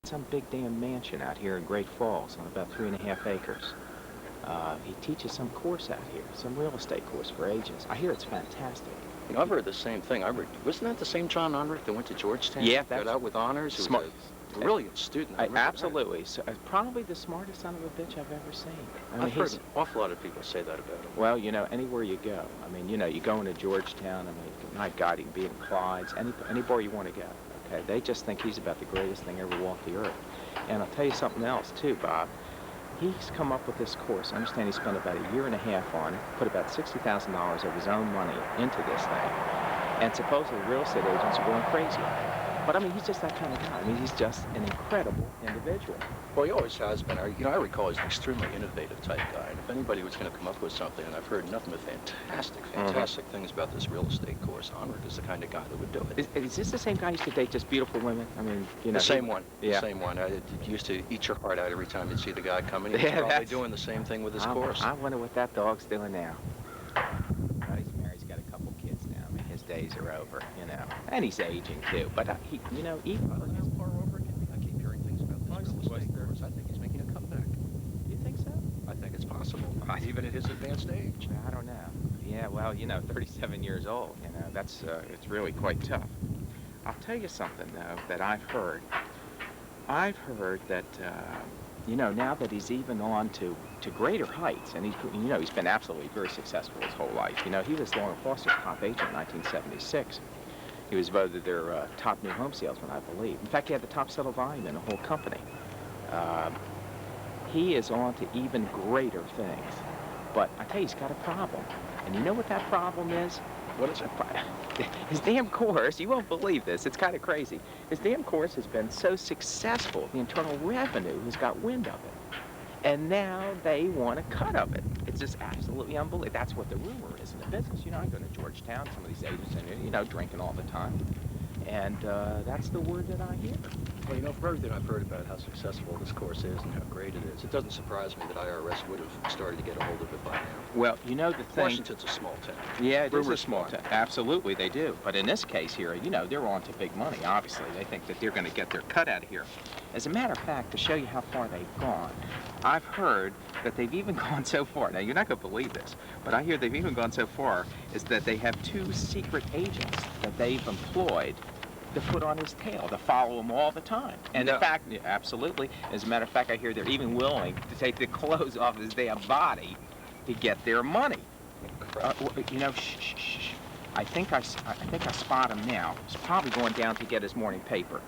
some big damn mansion out here in Great Falls on about 3.5 acres. He teaches some course out here, some real estate course for agents. I hear it's fantastic. You know, I've heard the same thing. Wasn't that the same John Unruh that went to Georgetown? Yeah, got out with honors. Smart. He was a brilliant student. Absolutely. So, probably the smartest son of a bitch I've ever seen. I mean, I've heard an awful lot of people say that about him. Well, you know, anywhere you go. I mean, you know, you go into Georgetown. I mean, my God, he can be in Clyde's, anywhere you want to go. Okay, they just think he's about the greatest thing ever walked the earth. And I'll tell you something else too, Bob. He's come up with this course. I understand he spent about 1.5 years on it, put about $60,000 of his own money into this thing, and supposedly real estate agents are going crazy. But I mean, he's just that kind of guy. I mean, he's just an incredible individual. Well, he always has been. You know, I recall he's an extremely innovative type guy. And if anybody was going to come up with something, and I've heard nothing but fantastic things about this real estate course, Unruh is the kind of guy that would do it. Is this the same guy who used to date just beautiful women? I mean, you know. The same one. Yeah. The same one. It used to eat your heart out every time you'd see the guy coming. He's probably doing the same thing with his course. I wonder what that dog's doing now. He's married. He's got a couple kids now. I mean, his days are over, you know. And he's aging too. But he, you know, even how far over can be? I keep hearing things about this real estate course. I think he's making a comeback. You think so? I think it's possible, even at his advanced age. I don't know. Yeah, well, you know, 37 years old. You know, that's it's really quite tough. I'll tell you something though that I've heard. I've heard that you know, now that he's even on to greater heights, and he's been absolutely very successful his whole life. You know, he was Lauren Foster's top agent in 1976. He was voted their top new home salesman, I believe. In fact, he had the top seller volume in the whole company. He is on to even greater things. But I tell you, he's got a problem. And you know what that problem is? What is it? His damn course, you won't believe this, it's kind of crazy. His damn course has been so successful, the Internal Revenue has got wind of it. And now they want a cut of it. It's just absolutely unbelievable. That's what the rumor is in the business. You know, I go to Georgetown, some of these agents in, you know, drinking all the time. And that's the word that I hear. Well, you know, from everything I've heard about how successful this course is and how great it is, it doesn't surprise me that IRS would have started to get a hold of it by now. Well, you know the thing... Washington's a small town. Yeah, it is a small town. Absolutely, they do. But in this case here, you know, they're on to big money, obviously. They think that they're going to get their cut out of here. As a matter of fact, to show you how far they've gone, I've heard that they've even gone so far. Now, you're not going to believe this, but I hear they've even gone so far is that they have 2 secret agents that they've employed to put on his tail, to follow him all the time. And in fact, yeah, absolutely. As a matter of fact, I hear they're even willing to take the clothes off his damn body to get their money. You know, shh. I think I spot him now. He's probably going down to get his morning paper.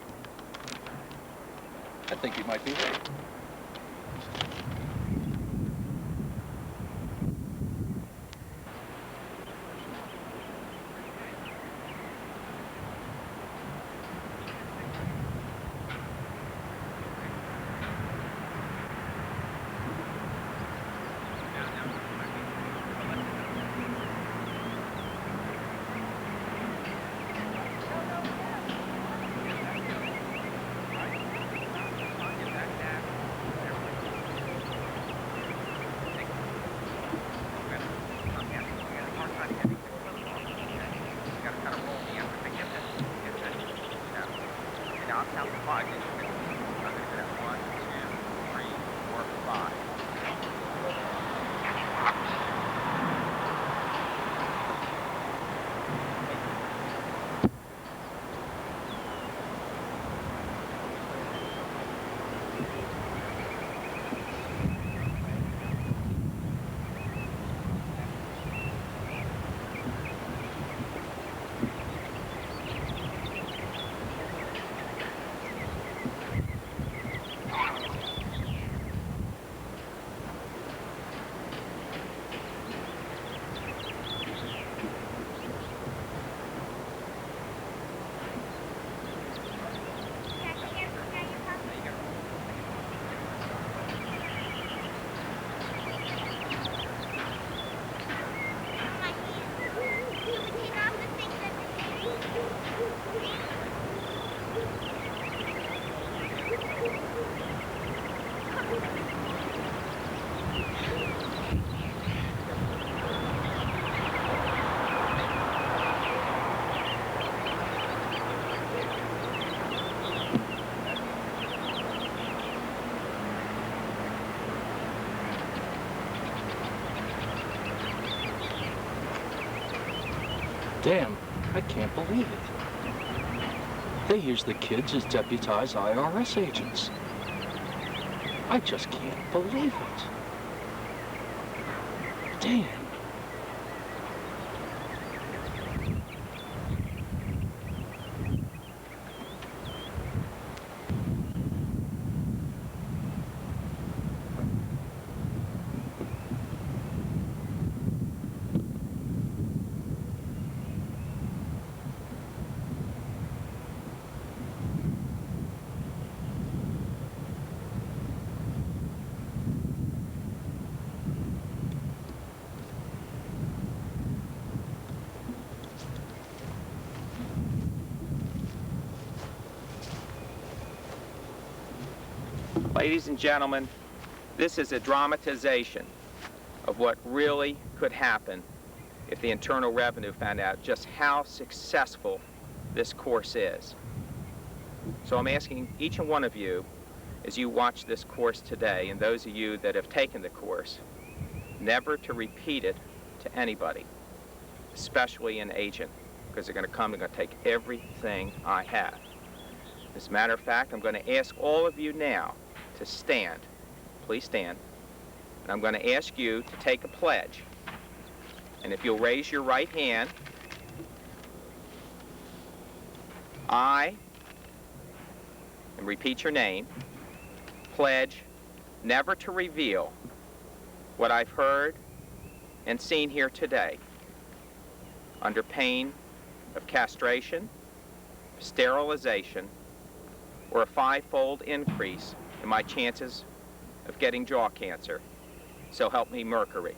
I think you might be right. Damn, I can't believe it. They use the kids as deputized IRS agents. I just can't believe it. Damn. Ladies and gentlemen, this is a dramatization of what really could happen if the Internal Revenue found out just how successful this course is. So I'm asking each and one of you, as you watch this course today, and those of you that have taken the course, never to repeat it to anybody, especially an agent, because they're going to come and going to take everything I have. As a matter of fact, I'm going to ask all of you now to stand. Please stand. And I'm going to ask you to take a pledge. And if you'll raise your right hand, I, and repeat your name, pledge never to reveal what I've heard and seen here today under pain of castration, sterilization, or a 5-fold increase in my chances of getting jaw cancer. So help me Mercury.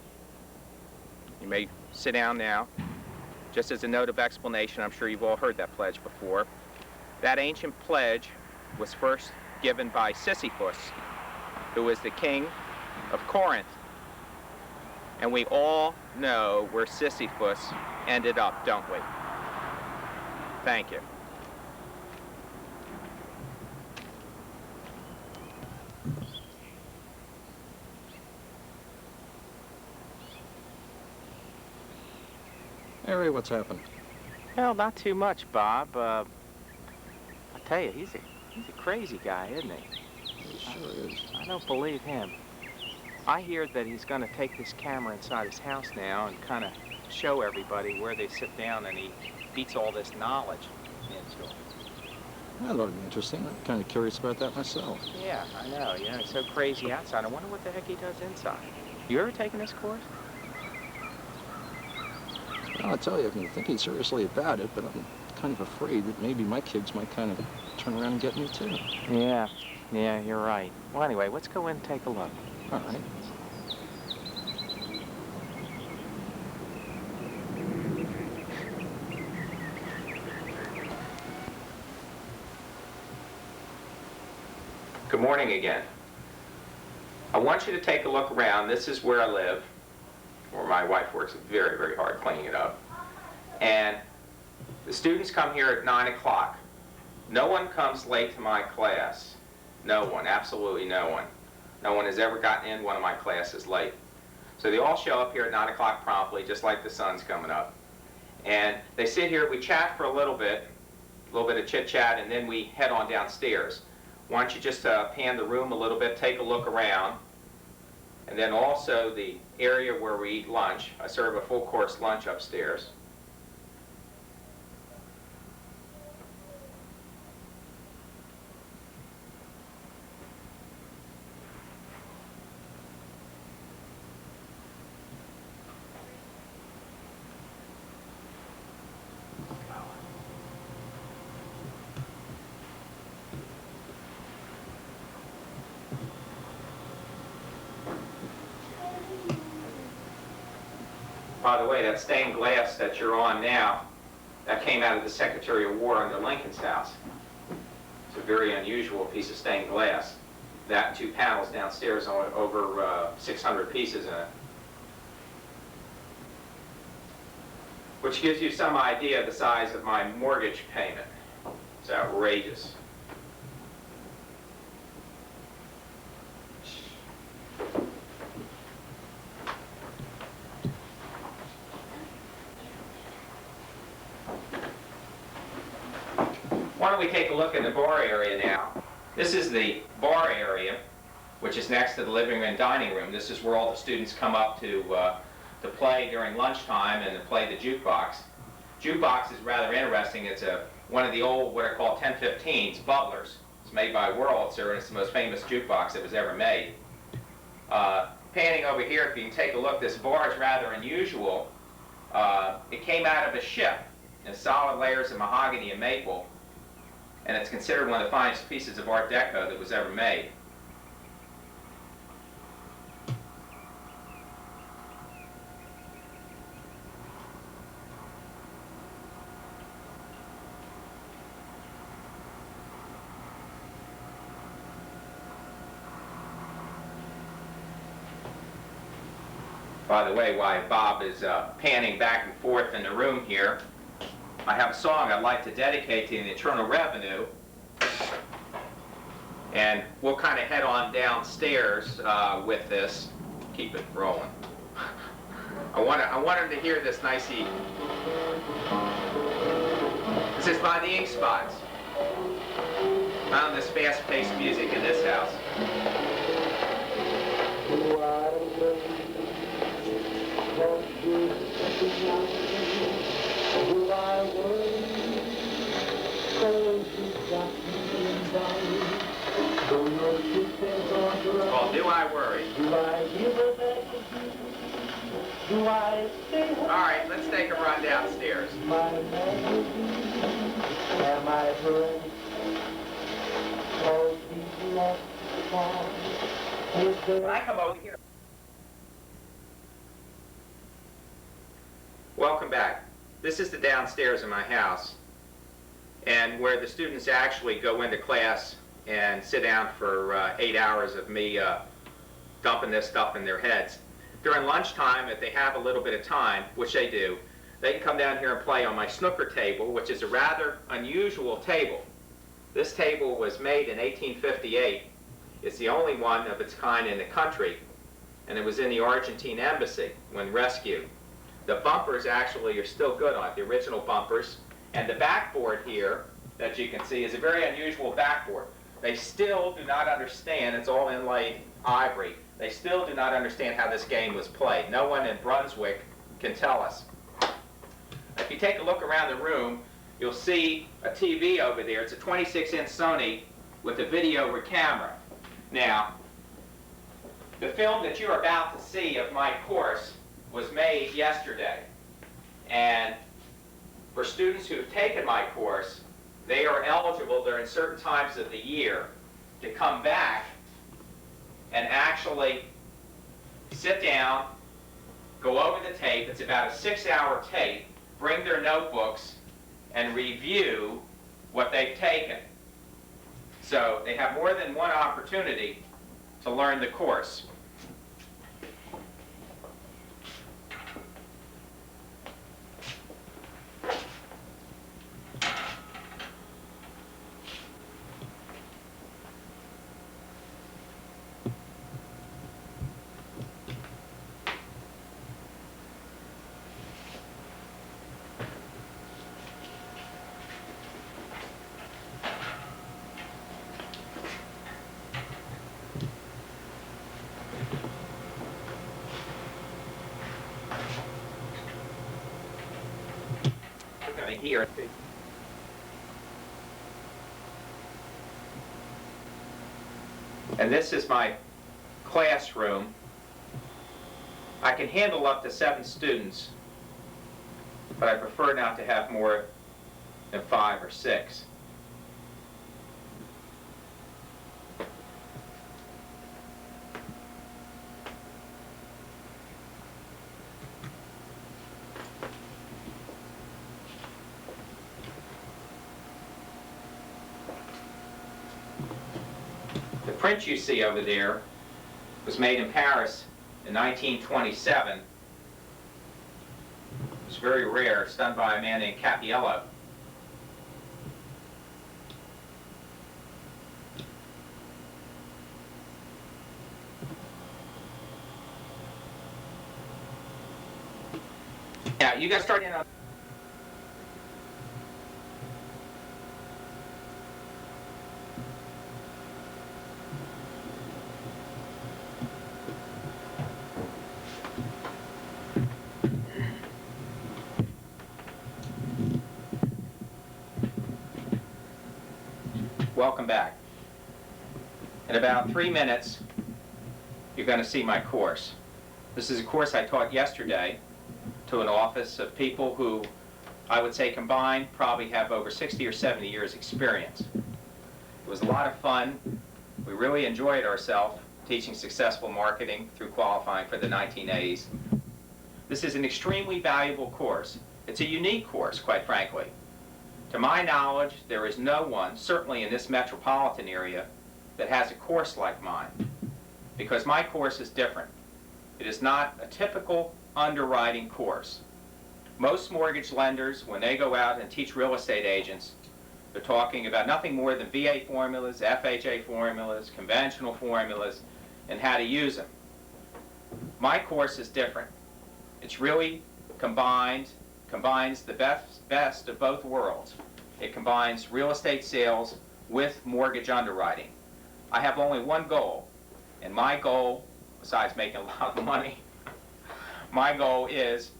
You may sit down now. Just as a note of explanation, I'm sure you've all heard that pledge before. That ancient pledge was first given by Sisyphus, who was the king of Corinth. And we all know where Sisyphus ended up, don't we? Thank you. Harry, what's happened? Well, not too much, Bob. I tell you, he's a crazy guy, isn't he? He sure is. I don't believe him. I hear that he's going to take this camera inside his house now and kind of show everybody where they sit down, and he beats all this knowledge into them. That ought to be interesting. I'm kind of curious about that myself. Yeah, I know. You know, he's so crazy outside. I wonder what the heck he does inside. You ever taken this course? Well, I tell you, I've been thinking seriously about it, but I'm kind of afraid that maybe my kids might kind of turn around and get me too. Yeah, you're right. Well, anyway, let's go in and take a look. All right. Good morning again. I want you to take a look around. This is where I live, where my wife works very, very hard cleaning it up. And the students come here at 9 o'clock. No one comes late to my class. No one, absolutely no one. No one has ever gotten in one of my classes late. So they all show up here at 9 o'clock promptly, just like the sun's coming up. And they sit here, we chat for a little bit of chit-chat, and then we head on downstairs. Why don't you just pan the room a little bit, take a look around, and then also the area where we eat lunch. I serve a full-course lunch upstairs. By the way, that stained glass that you're on now, that came out of the Secretary of War under Lincoln's house. It's a very unusual piece of stained glass. That and 2 panels downstairs, over 600 pieces in it. Which gives you some idea of the size of my mortgage payment. It's outrageous. we take a look at the bar area now? This is the bar area, which is next to the living room and dining room. This is where all the students come up to play during lunchtime and to play the jukebox. Jukebox is rather interesting. It's one of the old, what are called 1015s, bubblers. It's made by Wurlitzer, and it's the most famous jukebox that was ever made. Panning over here, if you can take a look, this bar is rather unusual. It came out of a ship in solid layers of mahogany and maple, and it's considered one of the finest pieces of Art Deco that was ever made. By the way, while Bob is panning back and forth in the room here, I have a song I'd like to dedicate to the Internal Revenue. And we'll kind of head on downstairs with this. Keep it rolling. I want him to hear this nicely. This is by the Ink Spots. Found this fast-paced music in this house. Well, do I worry? All right, let's take a run downstairs. When I come over here. Welcome back. This is the downstairs of my house, and where the students actually go into class and sit down for 8 hours of me dumping this stuff in their heads. During lunchtime, if they have a little bit of time, which they do, they can come down here and play on my snooker table, which is a rather unusual table. This table was made in 1858. It's the only one of its kind in the country, and it was in the Argentine embassy when rescued. The bumpers actually are still good on it, the original bumpers. And the backboard here, that you can see, is a very unusual backboard. They still do not understand, it's all inlaid ivory. They still do not understand how this game was played. No one in Brunswick can tell us. If you take a look around the room, you'll see a TV over there. It's a 26-inch Sony with a video camera. Now, the film that you're about to see of my course was made yesterday. And for students who have taken my course, they are eligible during certain times of the year to come back and actually sit down, go over the tape. It's about a 6-hour tape, bring their notebooks, and review what they've taken. So they have more than one opportunity to learn the course. Here. And this is my classroom. I can handle up to 7 students, but I prefer not to have more than 5 or 6. The print you see over there was made in Paris in 1927. It was very rare. It's done by a man named JLO. Now, you got to start in on welcome back. In about 3 minutes, you're going to see my course. This is a course I taught yesterday to an office of people who I would say combined probably have over 60 or 70 years experience. It was a lot of fun. We really enjoyed ourselves teaching successful marketing through qualifying for the 19As. This is an extremely valuable course. It's a unique course, quite frankly. To my knowledge, there is no one, certainly in this metropolitan area, that has a course like mine, because my course is different. It is not a typical underwriting course. Most mortgage lenders, when they go out and teach real estate agents, they're talking about nothing more than VA formulas, FHA formulas, conventional formulas, and how to use them. My course is different. It's really combines the best of both worlds. It combines real estate sales with mortgage underwriting. I have only one goal, and my goal, besides making a lot of money, my goal is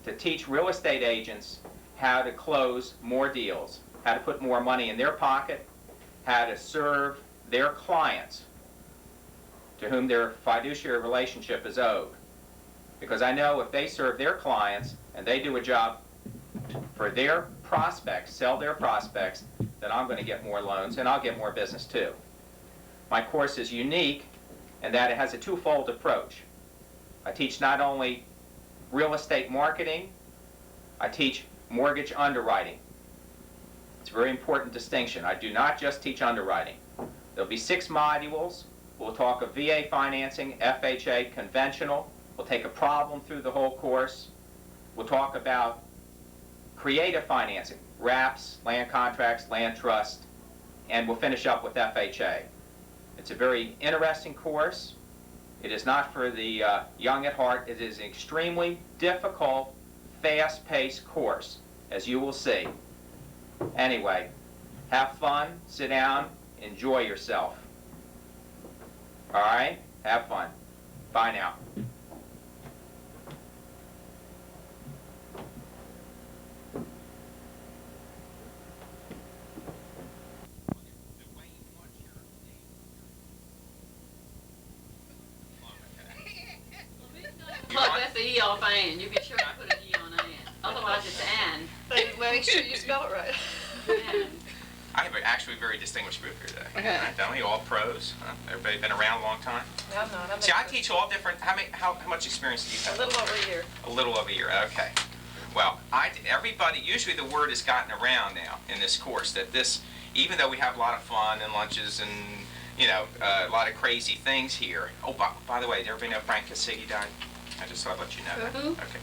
to teach real estate agents how to close more deals, how to put more money in their pocket, how to serve their clients to whom their fiduciary relationship is owed. Because I know if they serve their clients and they do a job for their prospects, sell their prospects, then I'm going to get more loans and I'll get more business too. My course is unique in that it has a twofold approach. I teach not only real estate marketing, I teach mortgage underwriting. It's a very important distinction. I do not just teach underwriting. There'll be 6 modules. We'll talk of VA financing, FHA, conventional. We'll take a problem through the whole course. We'll talk about creative financing, wraps, land contracts, land trust, and we'll finish up with FHA. It's a very interesting course. It is not for the young at heart. It is an extremely difficult, fast-paced course, as you will see. Anyway, have fun, sit down, enjoy yourself. All right? Have fun. Bye now. Look, that's the E off Ann. You be sure to put an E on Ann. Otherwise it's Ann. Make sure you spell it right. Ann. I have actually a very distinguished group here today. Don't we? All pros. Huh? Everybody been around a long time? No, I'm not. See, I teach all different. How much experience do you have? A little over a year. A little over a year. Okay. Well, everybody. Usually, the word has gotten around now in this course that this, even though we have a lot of fun and lunches and a lot of crazy things here. Oh, by the way, did everybody know Frank Cassidy died? I just thought I'd let you know that. Who? Okay.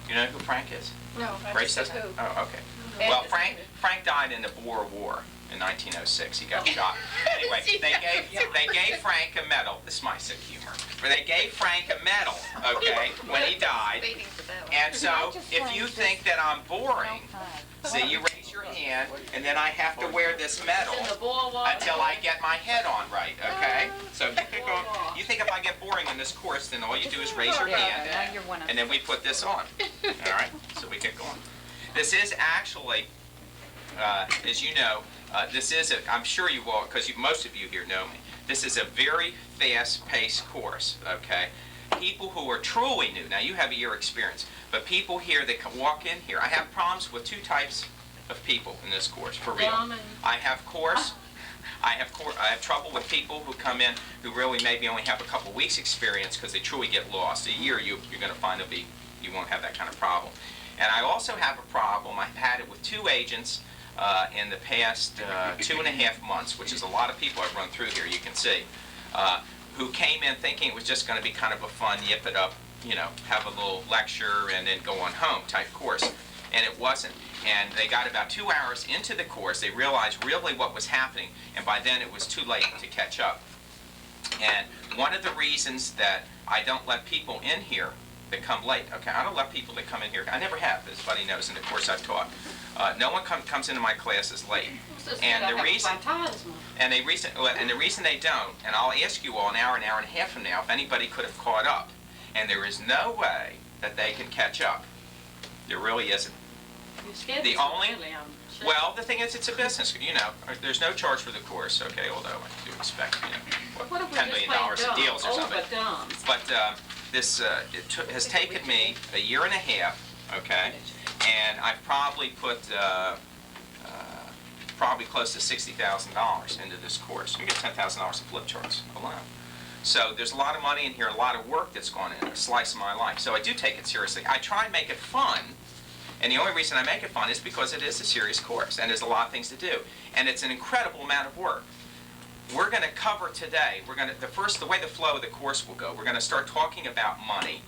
You know who Frank is? No, I Grace just said doesn't? who. Oh, okay. And Well, it's Frank died in the Boer War in 1906. He got shot. Anyway, they gave Frank a medal. This is my sick humor. But they gave Frank a medal, okay, when he died. Waiting for that one. And so, if you think that I'm boring, see, you raise your hand, and then I have to wear this medal In the Boer War. until I get my head on right, okay? So you think if I get boring in this course, then all you do is raise your hand, and then we put this on. All right, so we get going. This is actually, as you know, I'm sure you will, because most of you here know me, this is a very fast-paced course, okay? People who are truly new, now you have a year experience, but people here that can walk in here, I have problems with 2 types of people in this course, for real. I have trouble with people who come in who really maybe only have a couple weeks experience because they truly get lost. A year you're going to find you won't have that kind of problem. And I also have a problem, I've had it with 2 agents in the past 2.5 months, which is a lot of people I've run through here, you can see, who came in thinking it was just going to be kind of a fun, yip it up, have a little lecture and then go on home type course. And it wasn't. And they got about 2 hours into the course, they realized really what was happening, and by then it was too late to catch up. And one of the reasons that I don't let people in here that come late, okay, I don't let people that come in here, I never have, as Buddy knows in the course I've taught. No one comes into my classes late. And the reason they don't, and I'll ask you all an hour and a half from now if anybody could have caught up, and there is no way that they can catch up. There really isn't. The only Well, the thing is, it's a business. You know, there's no charge for the course, okay, although I do expect, What if we $10 just million played in dumb? deals or something. Dumb. But this has taken me a year and a half, okay, and I've probably put probably close to $60,000 into this course. You get $10,000 in flip charts alone. So there's a lot of money in here, a lot of work that's gone in, a slice of my life. So I do take it seriously. I try and make it fun, and the only reason I make it fun is because it is a serious course, and there's a lot of things to do, and it's an incredible amount of work. We're going to cover today, the way the flow of the course will go, we're going to start talking about money.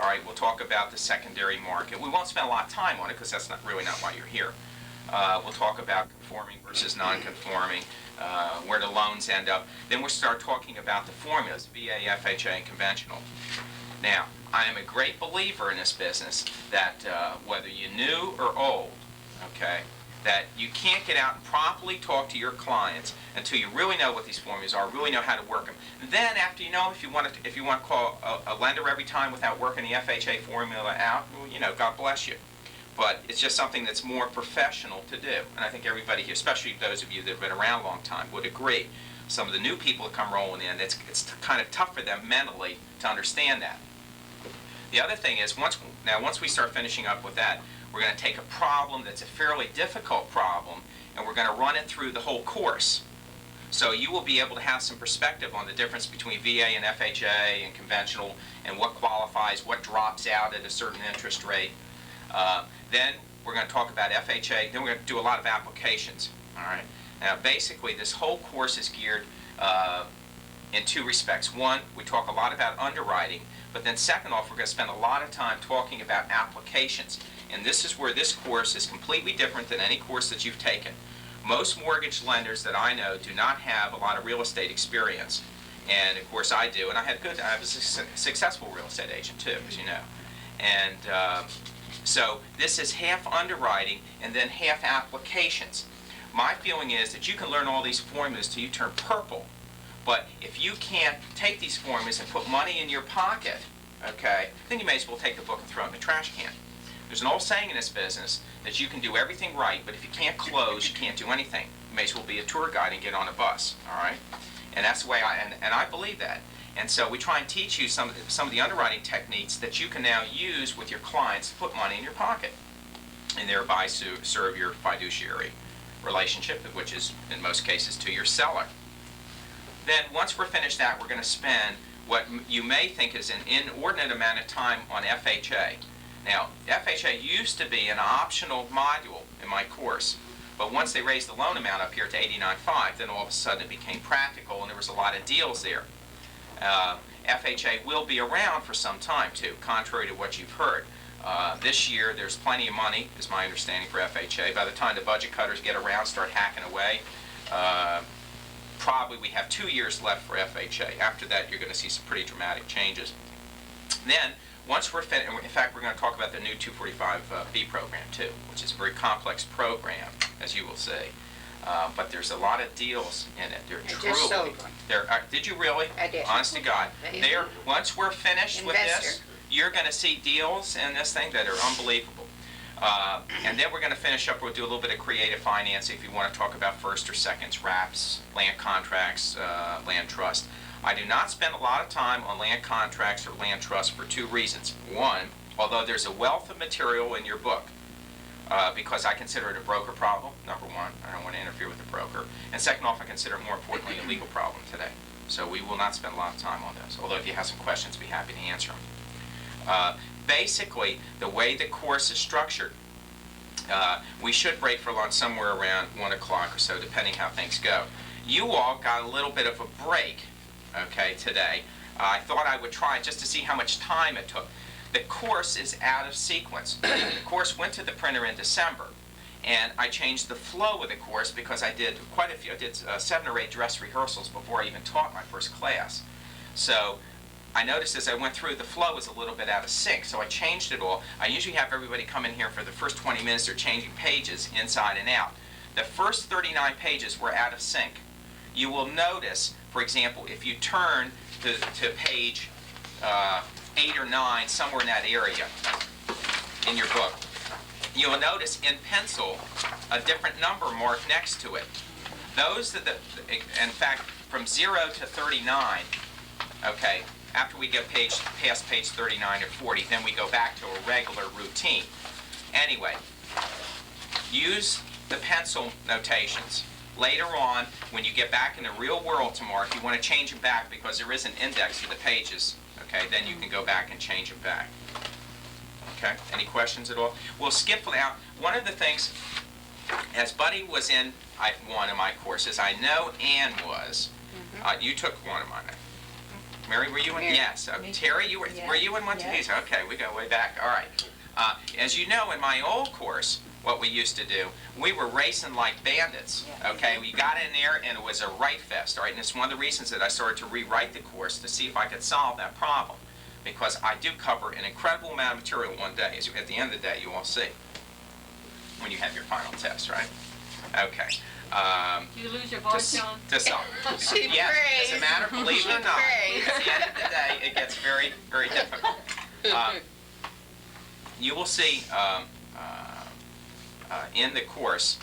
All right, we'll talk about the secondary market. We won't spend a lot of time on it because that's not why you're here. We'll talk about conforming versus non-conforming, where the loans end up. Then we'll start talking about the formulas, VA, FHA, and conventional. Now, I am a great believer in this business that whether you're new or old, okay, that you can't get out and properly talk to your clients until you really know what these formulas are, really know how to work them. Then, after you know, if you want to call a lender every time without working the FHA formula out, well, God bless you. But it's just something that's more professional to do. And I think everybody here, especially those of you that have been around a long time, would agree. Some of the new people that come rolling in, it's kind of tough for them mentally to understand that. The other thing is, once we start finishing up with that, we're going to take a problem that's a fairly difficult problem, and we're going to run it through the whole course. So you will be able to have some perspective on the difference between VA and FHA and conventional, and what qualifies, what drops out at a certain interest rate. Then we're going to talk about FHA. Then we're going to do a lot of applications. All right. Now, basically, this whole course is geared in two respects. One, we talk a lot about underwriting, but then second off, we're going to spend a lot of time talking about applications. And this is where this course is completely different than any course that you've taken. Most mortgage lenders that I know do not have a lot of real estate experience. And of course I do, and I was a successful real estate agent too, as you know. And so this is half underwriting and then half applications. My feeling is that you can learn all these formulas till you turn purple, but if you can't take these formulas and put money in your pocket, okay, then you may as well take the book and throw it in the trash can. There's an old saying in this business that you can do everything right, but if you can't close, you can't do anything. You may as well be a tour guide and get on a bus, all right? And that's the way I believe that. And so we try and teach you some of the underwriting techniques that you can now use with your clients to put money in your pocket, and thereby serve your fiduciary relationship, which is in most cases to your seller. Then once we're finished that, we're going to spend what you may think is an inordinate amount of time on FHA. Now, FHA used to be an optional module in my course, but once they raised the loan amount up here to $89.5, then all of a sudden it became practical, and there was a lot of deals there. FHA will be around for some time too, contrary to what you've heard. This year there's plenty of money, is my understanding, for FHA. By the time the budget cutters get around, start hacking away, probably we have 2 years left for FHA. After that, you're going to see some pretty dramatic changes. Then, once we're finished, in fact, we're going to talk about the new 245B program too, which is a very complex program, as you will see. But there's a lot of deals in it. They're truly. Just sold one. Did you really? I did. Honest to God. Once we're finished with this, Investor. you're going to see deals in this thing that are unbelievable. And then we're going to finish up. We'll do a little bit of creative financing if you want to talk about first or seconds, wraps, land contracts, land trust. I do not spend a lot of time on land contracts or land trusts for two reasons. One, although there's a wealth of material in your book, because I consider it a broker problem, number one. I don't want to interfere with the broker. And second off, I consider it more importantly a legal problem today. So we will not spend a lot of time on this, although if you have some questions, I'd be happy to answer them. Basically, the way the course is structured, we should break for lunch somewhere around 1 o'clock or so, depending how things go. You all got a little bit of a break, okay, today. I thought I would try just to see how much time it took. The course is out of sequence. The course went to the printer in December, and I changed the flow of the course because I did quite a few. I did 7 or 8 dress rehearsals before I even taught my first class. So I noticed as I went through, the flow was a little bit out of sync, so I changed it all. I usually have everybody come in here for the first 20 minutes. They're changing pages inside and out. The first 39 pages were out of sync. You will notice, for example, if you turn to page 8 or 9, somewhere in that area in your book, you will notice in pencil a different number marked next to it. Those that, in fact, from 0 to 39, okay, after we get past page 39 or 40, then we go back to a regular routine. Anyway, use the pencil notations. Later on, when you get back in the real world to mark, you want to change them back because there is an index to the pages. Okay, then you can go back and change them back. Okay, any questions at all? We'll skip now. One of the things, as Buddy was in one of my courses, I know Ann was. You took one of mine. Mary, were you in? Yes. Terry, you were. Yeah. Were you in one Yes. too? Okay, we go way back. All right. As you know, in my old course, what we used to do, we were racing like bandits. Yeah. Okay, we got in there and it was a write fest. All right, and it's one of the reasons that I started to rewrite the course to see if I could solve that problem, because I do cover an incredible amount of material one day. As at the end of the day, you will see when you have your final test, right? Okay. Do you lose your voice, John? To some. She Yes, prays. as a matter, believe it or She not, prays. at the end of the day, it gets very, very difficult. You will see in the course,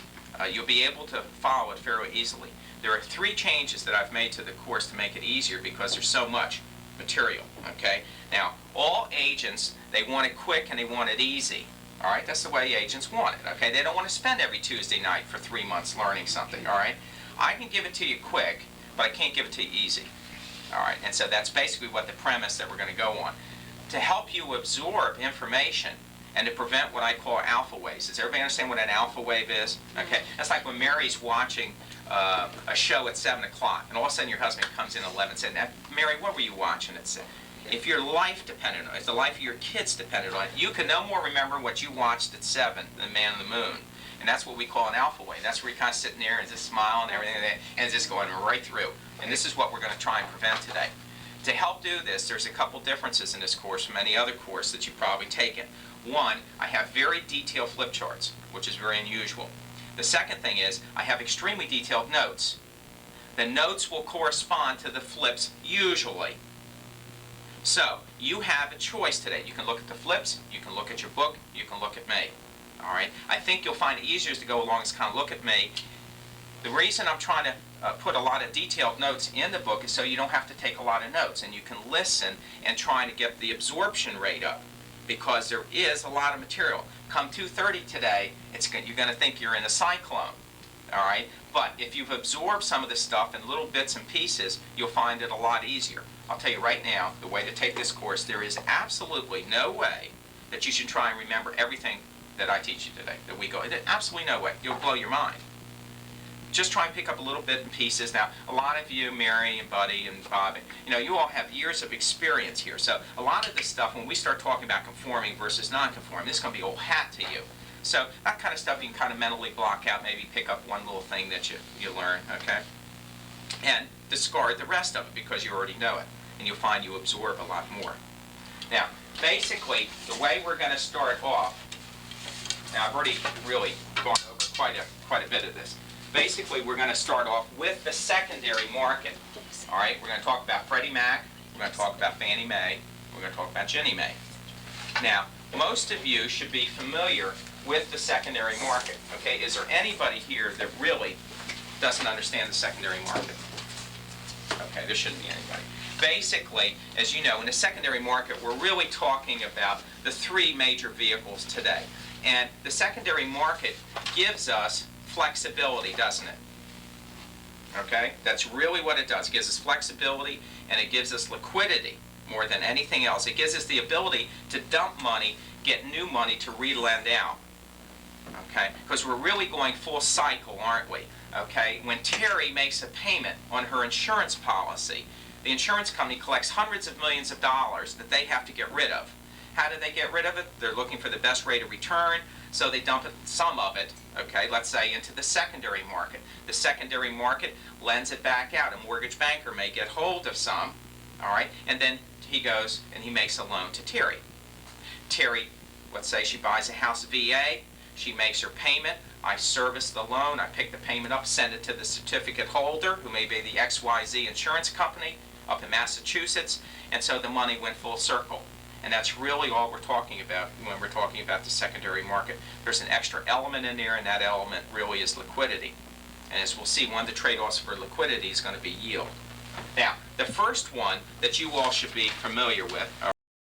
you'll be able to follow it fairly easily. There are 3 changes that I've made to the course to make it easier because there's so much material, okay? Now, all agents, they want it quick and they want it easy. All right, that's the way agents want it, okay? They don't want to spend every Tuesday night for 3 months learning something, all right? I can give it to you quick, but I can't give it to you easy, all right? And so that's basically what the premise that we're going to go on. To help you absorb information and to prevent what I call alpha waves. Does everybody understand what an alpha wave is? Okay, that's like when Mary's watching a show at 7 o'clock, and all of a sudden your husband comes in at 11 and says, "Now, Mary, what were you watching at 7?" If your life depended on it, if the life of your kids depended on it, you can no more remember what you watched at 7 than Man on the Moon. And that's what we call an alpha wave. That's where you're kind of sitting there and just smiling and everything, and it's just going right through. And this is what we're going to try and prevent today. To help do this, there's a couple differences in this course from any other course that you've probably taken. One, I have very detailed flip charts, which is very unusual. The second thing is I have extremely detailed notes. The notes will correspond to the flips usually. So, you have a choice today. You can look at the flips, you can look at your book, you can look at me. All right? I think you'll find it easier to go along is kind of look at me. The reason I'm trying to put a lot of detailed notes in the book is so you don't have to take a lot of notes and you can listen and try to get the absorption rate up, because there is a lot of material. Come 2:30 today, you're going to think you're in a cyclone. All right? But if you've absorbed some of this stuff in little bits and pieces, you'll find it a lot easier. I'll tell you right now, the way to take this course, there is absolutely no way that you should try and remember everything that I teach you today, that we go. There's absolutely no way. You'll blow your mind. Just try and pick up a little bit in pieces. Now, a lot of you, Mary and Buddy and Bob, you all have years of experience here. So a lot of this stuff, when we start talking about conforming versus non-conforming, this is going to be old hat to you. So that kind of stuff you can kind of mentally block out, maybe pick up one little thing that you learn, okay? And discard the rest of it because you already know it. And you'll find you absorb a lot more. Now, basically, the way we're going to start off, now I've already really gone over quite a bit of this. Basically, we're going to start off with the secondary market. All right, we're going to talk about Freddie Mac, we're going to talk about Fannie Mae, we're going to talk about Ginnie Mae. Now, most of you should be familiar with the secondary market. Okay, is there anybody here that really doesn't understand the secondary market? Okay, there shouldn't be anybody. Basically, as you know, in the secondary market, we're really talking about the 3 major vehicles today. And the secondary market gives us flexibility, doesn't it? Okay? That's really what it does. It gives us flexibility and it gives us liquidity more than anything else. It gives us the ability to dump money, get new money to re-lend out. Okay? Because we're really going full cycle, aren't we? Okay? When Terry makes a payment on her insurance policy, the insurance company collects hundreds of millions of dollars that they have to get rid of. How do they get rid of it? They're looking for the best rate of return, so they dump some of it, okay, let's say into the secondary market. The secondary market lends it back out. A mortgage banker may get hold of some, all right, and then he goes and he makes a loan to Terry. Terry, let's say she buys a house VA, she makes her payment, I service the loan, I pick the payment up, send it to the certificate holder, who may be the XYZ insurance company up in Massachusetts, and so the money went full circle. And that's really all we're talking about when we're talking about the secondary market. There's an extra element in there, and that element really is liquidity. And as we'll see, one of the trade-offs for liquidity is going to be yield. Now, the first one that you all should be familiar with,